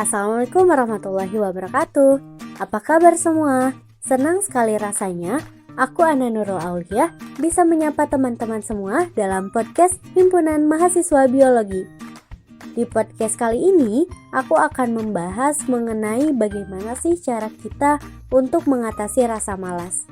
Assalamualaikum warahmatullahi wabarakatuh. Apa kabar semua? Senang sekali rasanya aku Ana Nurul Aulia bisa menyapa teman-teman semua dalam podcast Himpunan Mahasiswa Biologi. Di podcast kali ini, aku akan membahas mengenai bagaimana sih cara kita untuk mengatasi rasa malas.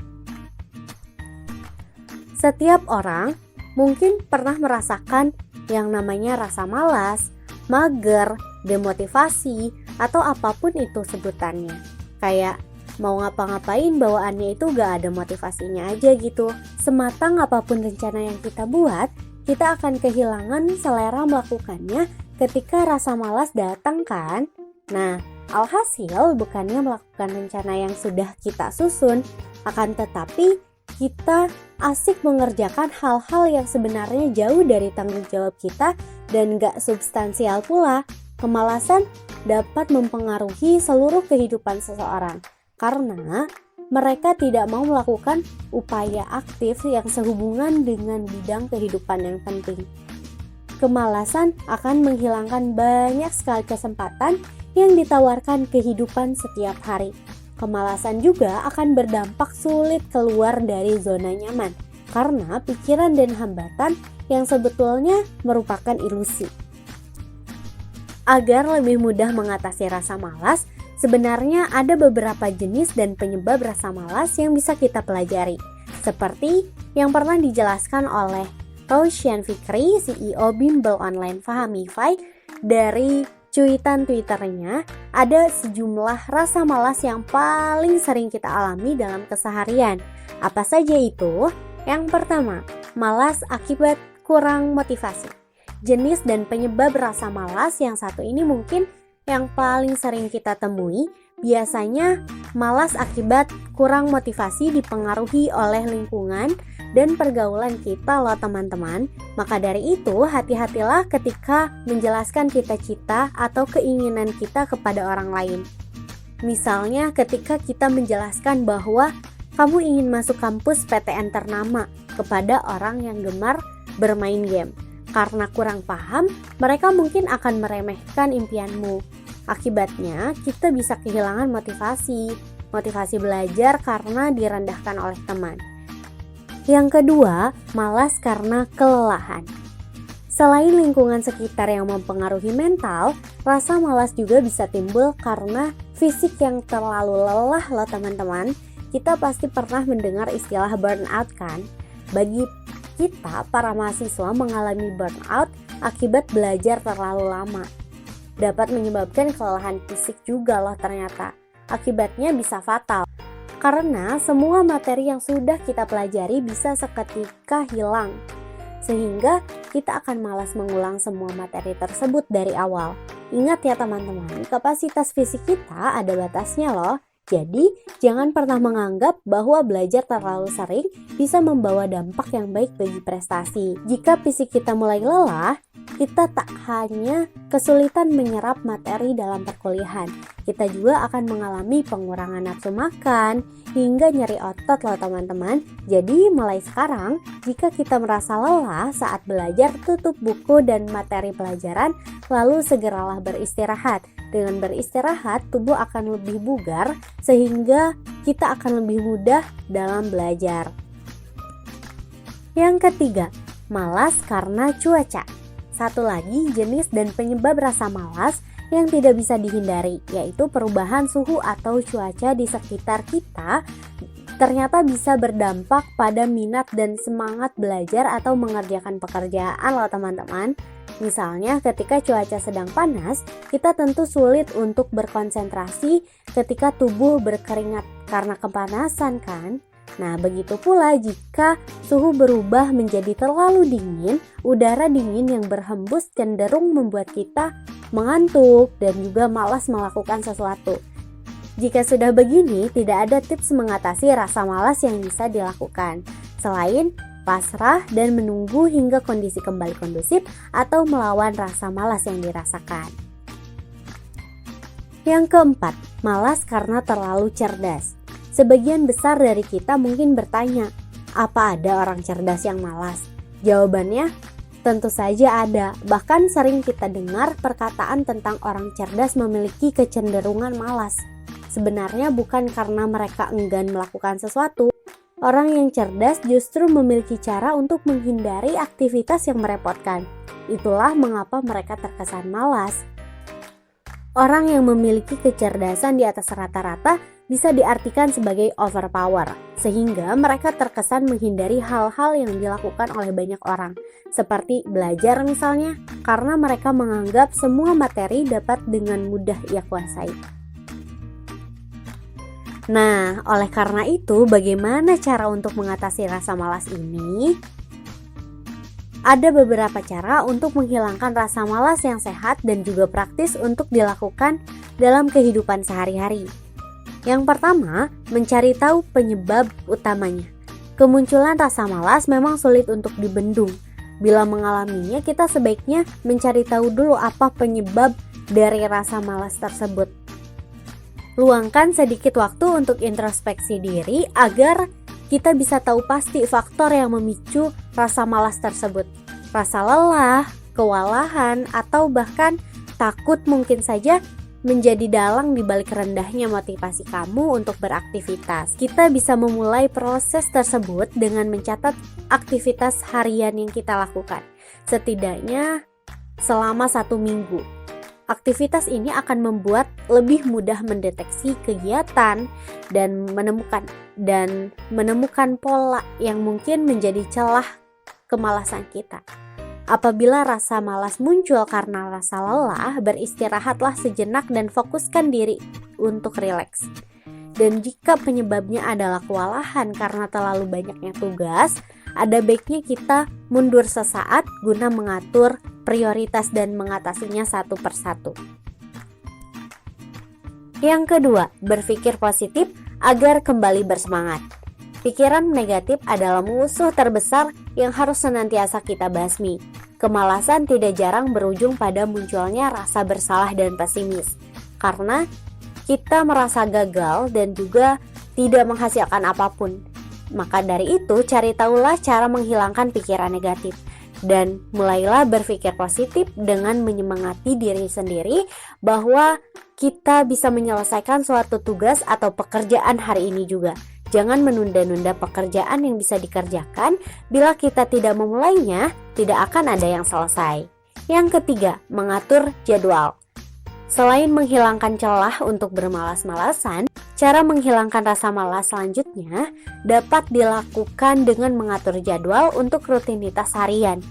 Setiap orang mungkin pernah merasakan yang namanya rasa malas, mager, demotivasi, atau apapun itu sebutannya. Kayak mau ngapa-ngapain bawaannya itu gak ada motivasinya aja gitu. Sematang apapun rencana yang kita buat, kita akan kehilangan selera melakukannya ketika rasa malas datang kan. Nah, alhasil bukannya melakukan rencana yang sudah kita susun, akan tetapi kita asik mengerjakan hal-hal yang sebenarnya jauh dari tanggung jawab kita dan gak substansial pula. Kemalasan dapat mempengaruhi seluruh kehidupan seseorang karena mereka tidak mau melakukan upaya aktif yang sehubungan dengan bidang kehidupan yang penting. Kemalasan akan menghilangkan banyak sekali kesempatan yang ditawarkan kehidupan setiap hari. Kemalasan juga akan berdampak sulit keluar dari zona nyaman karena pikiran dan hambatan yang sebetulnya merupakan ilusi. Agar lebih mudah mengatasi rasa malas, sebenarnya ada beberapa jenis dan penyebab rasa malas yang bisa kita pelajari. Seperti yang pernah dijelaskan oleh Roshan Fikri, CEO Bimbel Online Fahamify, dari cuitan Twitternya, ada sejumlah rasa malas yang paling sering kita alami dalam keseharian. Apa saja itu? Yang pertama, malas akibat kurang motivasi. Jenis dan penyebab rasa malas yang satu ini mungkin yang paling sering kita temui. Biasanya malas akibat kurang motivasi dipengaruhi oleh lingkungan dan pergaulan kita loh teman-teman. Maka dari itu hati-hatilah ketika menjelaskan cita-cita atau keinginan kita kepada orang lain. Misalnya ketika kita menjelaskan bahwa kamu ingin masuk kampus PTN ternama kepada orang yang gemar bermain game. Karena kurang paham, mereka mungkin akan meremehkan impianmu. Akibatnya, kita bisa kehilangan motivasi belajar karena direndahkan oleh teman. Yang kedua, malas karena kelelahan. Selain lingkungan sekitar yang mempengaruhi mental, rasa malas juga bisa timbul karena fisik yang terlalu lelah loh teman-teman. Kita pasti pernah mendengar istilah burnout kan? Bagi kita, para mahasiswa mengalami burnout akibat belajar terlalu lama. Dapat menyebabkan kelelahan fisik juga loh ternyata. Akibatnya bisa fatal. Karena semua materi yang sudah kita pelajari bisa seketika hilang. Sehingga kita akan malas mengulang semua materi tersebut dari awal. Ingat ya teman-teman, kapasitas fisik kita ada batasnya loh. Jadi, jangan pernah menganggap bahwa belajar terlalu sering bisa membawa dampak yang baik bagi prestasi. Jika fisik kita mulai lelah, kita tak hanya kesulitan menyerap materi dalam perkuliahan, kita juga akan mengalami pengurangan nafsu makan hingga nyeri otot loh teman-teman. Jadi mulai sekarang, jika kita merasa lelah saat belajar, tutup buku dan materi pelajaran, lalu segeralah beristirahat. Dengan beristirahat, tubuh akan lebih bugar sehingga kita akan lebih mudah dalam belajar. Yang ketiga, malas karena cuaca. Satu lagi jenis dan penyebab rasa malas yang tidak bisa dihindari, yaitu perubahan suhu atau cuaca di sekitar kita ternyata bisa berdampak pada minat dan semangat belajar atau mengerjakan pekerjaan loh teman-teman. Misalnya ketika cuaca sedang panas, kita tentu sulit untuk berkonsentrasi ketika tubuh berkeringat karena kepanasan kan? Nah, begitu pula jika suhu berubah menjadi terlalu dingin, udara dingin yang berhembus cenderung membuat kita mengantuk dan juga malas melakukan sesuatu. Jika sudah begini, tidak ada tips mengatasi rasa malas yang bisa dilakukan selain pasrah dan menunggu hingga kondisi kembali kondusif atau melawan rasa malas yang dirasakan. Yang keempat, malas karena terlalu cerdas. Sebagian besar dari kita mungkin bertanya, apa ada orang cerdas yang malas? Jawabannya, Tentu saja ada, bahkan sering kita dengar perkataan tentang orang cerdas memiliki kecenderungan malas. Sebenarnya bukan karena mereka enggan melakukan sesuatu. Orang yang cerdas justru memiliki cara untuk menghindari aktivitas yang merepotkan. Itulah mengapa mereka terkesan malas. Orang yang memiliki kecerdasan di atas rata-rata bisa diartikan sebagai overpower, sehingga mereka terkesan menghindari hal-hal yang dilakukan oleh banyak orang, seperti belajar misalnya, karena mereka menganggap semua materi dapat dengan mudah ia kuasai. Nah, oleh karena itu, bagaimana cara untuk mengatasi rasa malas ini? Ada beberapa cara untuk menghilangkan rasa malas yang sehat dan juga praktis untuk dilakukan dalam kehidupan sehari-hari. Yang pertama, mencari tahu penyebab utamanya. Kemunculan rasa malas memang sulit untuk dibendung. Bila mengalaminya, kita sebaiknya mencari tahu dulu apa penyebab dari rasa malas tersebut. Luangkan sedikit waktu untuk introspeksi diri agar kita bisa tahu pasti faktor yang memicu rasa malas tersebut. Rasa lelah, kewalahan, atau bahkan takut mungkin saja menjadi dalang di balik rendahnya motivasi kamu untuk beraktivitas. Kita bisa memulai proses tersebut dengan mencatat aktivitas harian yang kita lakukan, setidaknya selama 1 minggu. Aktivitas ini akan membuat lebih mudah mendeteksi kegiatan dan menemukan pola yang mungkin menjadi celah kemalasan kita. Apabila rasa malas muncul karena rasa lelah, beristirahatlah sejenak dan fokuskan diri untuk rileks. Dan jika penyebabnya adalah kewalahan karena terlalu banyaknya tugas, ada baiknya kita mundur sesaat guna mengatur prioritas dan mengatasinya satu persatu. Yang kedua, berpikir positif agar kembali bersemangat. Pikiran negatif adalah musuh terbesar yang harus senantiasa kita basmi. Kemalasan tidak jarang berujung pada munculnya rasa bersalah dan pesimis, karena kita merasa gagal dan juga tidak menghasilkan apapun. Maka dari itu, cari tahulah cara menghilangkan pikiran negatif dan mulailah berpikir positif dengan menyemangati diri sendiri bahwa kita bisa menyelesaikan suatu tugas atau pekerjaan hari ini juga. Jangan menunda-nunda pekerjaan yang bisa dikerjakan. Bila kita tidak memulainya, tidak akan ada yang selesai. Yang ketiga, mengatur jadwal. Selain menghilangkan celah untuk bermalas-malasan, cara menghilangkan rasa malas selanjutnya dapat dilakukan dengan mengatur jadwal untuk rutinitas harian.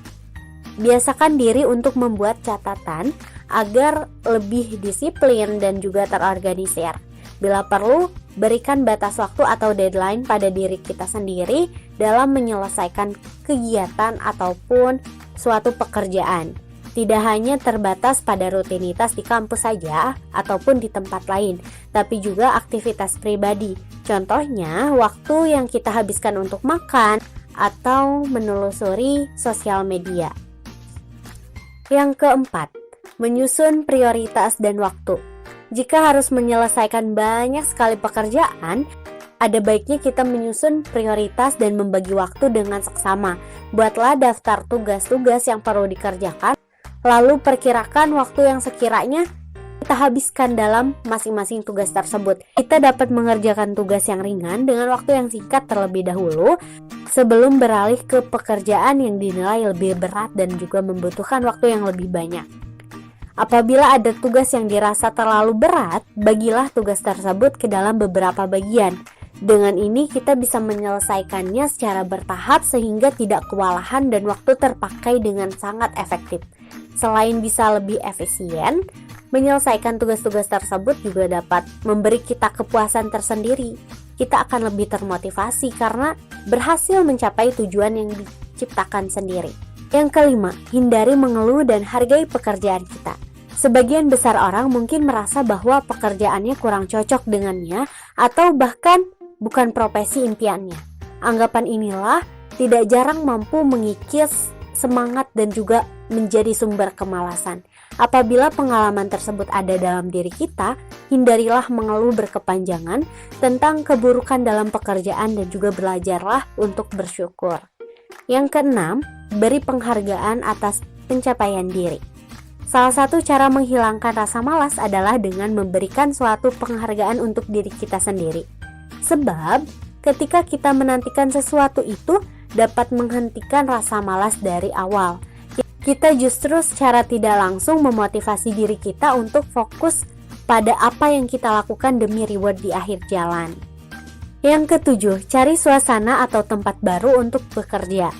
Biasakan diri untuk membuat catatan agar lebih disiplin dan juga terorganisir. Bila perlu, berikan batas waktu atau deadline pada diri kita sendiri dalam menyelesaikan kegiatan ataupun suatu pekerjaan. Tidak hanya terbatas pada rutinitas di kampus saja ataupun di tempat lain, tapi juga aktivitas pribadi. Contohnya, waktu yang kita habiskan untuk makan atau menelusuri sosial media. Yang keempat, menyusun prioritas dan waktu. Jika harus menyelesaikan banyak sekali pekerjaan, ada baiknya kita menyusun prioritas dan membagi waktu dengan seksama. Buatlah daftar tugas-tugas yang perlu dikerjakan, lalu perkirakan waktu yang sekiranya kita habiskan dalam masing-masing tugas tersebut. Kita dapat mengerjakan tugas yang ringan dengan waktu yang singkat terlebih dahulu sebelum beralih ke pekerjaan yang dinilai lebih berat dan juga membutuhkan waktu yang lebih banyak. Apabila ada tugas yang dirasa terlalu berat, bagilah tugas tersebut ke dalam beberapa bagian. Dengan ini kita bisa menyelesaikannya secara bertahap sehingga tidak kewalahan dan waktu terpakai dengan sangat efektif. Selain bisa lebih efisien, menyelesaikan tugas-tugas tersebut juga dapat memberi kita kepuasan tersendiri. Kita akan lebih termotivasi karena berhasil mencapai tujuan yang diciptakan sendiri. Yang kelima, hindari mengeluh dan hargai pekerjaan kita. Sebagian besar orang mungkin merasa bahwa pekerjaannya kurang cocok dengannya atau bahkan bukan profesi impiannya. Anggapan inilah tidak jarang mampu mengikis semangat dan juga menjadi sumber kemalasan. Apabila pengalaman tersebut ada dalam diri kita, hindarilah mengeluh berkepanjangan tentang keburukan dalam pekerjaan dan juga belajarlah untuk bersyukur. Yang keenam, beri penghargaan atas pencapaian diri. Salah satu cara menghilangkan rasa malas adalah dengan memberikan suatu penghargaan untuk diri kita sendiri. Sebab, ketika kita menantikan sesuatu itu dapat menghentikan rasa malas dari awal. Kita justru secara tidak langsung memotivasi diri kita untuk fokus pada apa yang kita lakukan demi reward di akhir jalan. Yang ketujuh, cari suasana atau tempat baru untuk bekerja.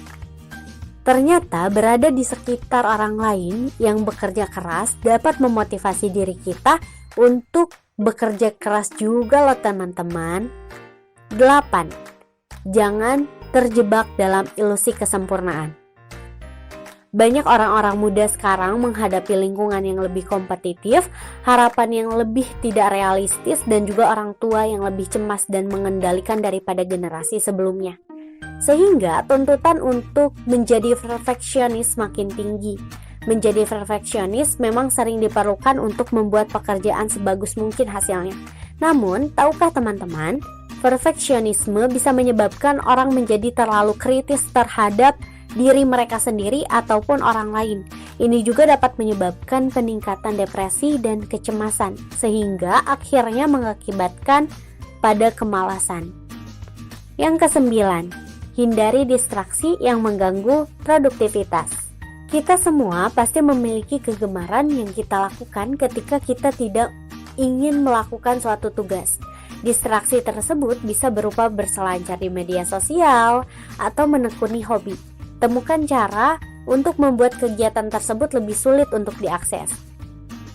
Ternyata berada di sekitar orang lain yang bekerja keras dapat memotivasi diri kita untuk bekerja keras juga loh teman-teman. 8. Jangan terjebak dalam ilusi kesempurnaan. Banyak orang-orang muda sekarang menghadapi lingkungan yang lebih kompetitif, harapan yang lebih tidak realistis, dan juga orang tua yang lebih cemas dan mengendalikan daripada generasi sebelumnya. Sehingga tuntutan untuk menjadi perfeksionis makin tinggi. Menjadi perfeksionis memang sering diperlukan untuk membuat pekerjaan sebagus mungkin hasilnya. Namun, tahukah teman-teman, perfeksionisme bisa menyebabkan orang menjadi terlalu kritis terhadap diri mereka sendiri ataupun orang lain. Ini juga dapat menyebabkan peningkatan depresi dan kecemasan, sehingga akhirnya mengakibatkan pada kemalasan. Yang kesembilan, hindari distraksi yang mengganggu produktivitas. Kita semua pasti memiliki kegemaran yang kita lakukan ketika kita tidak ingin melakukan suatu tugas. Distraksi tersebut bisa berupa berselancar di media sosial atau menekuni hobi. Temukan cara untuk membuat kegiatan tersebut lebih sulit untuk diakses.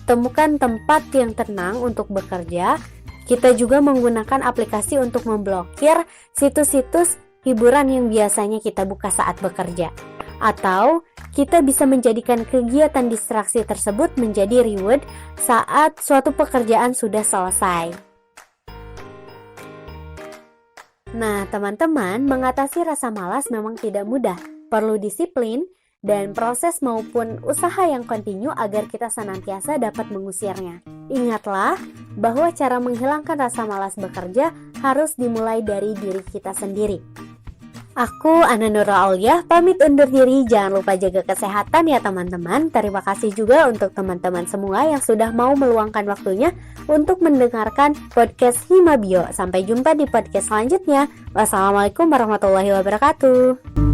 Temukan tempat yang tenang untuk bekerja. Kita juga menggunakan aplikasi untuk memblokir situs-situs hiburan yang biasanya kita buka saat bekerja. Atau kita bisa menjadikan kegiatan distraksi tersebut menjadi reward saat suatu pekerjaan sudah selesai. Nah, teman-teman, mengatasi rasa malas memang tidak mudah. Perlu disiplin dan proses maupun usaha yang kontinu agar kita senantiasa dapat mengusirnya. Ingatlah bahwa cara menghilangkan rasa malas bekerja harus dimulai dari diri kita sendiri. Aku Ana Nurul Auliah pamit undur diri. Jangan lupa jaga kesehatan ya teman-teman. Terima kasih juga untuk teman-teman semua yang sudah mau meluangkan waktunya untuk mendengarkan podcast Himabio. Sampai jumpa di podcast selanjutnya. Wassalamualaikum warahmatullahi wabarakatuh.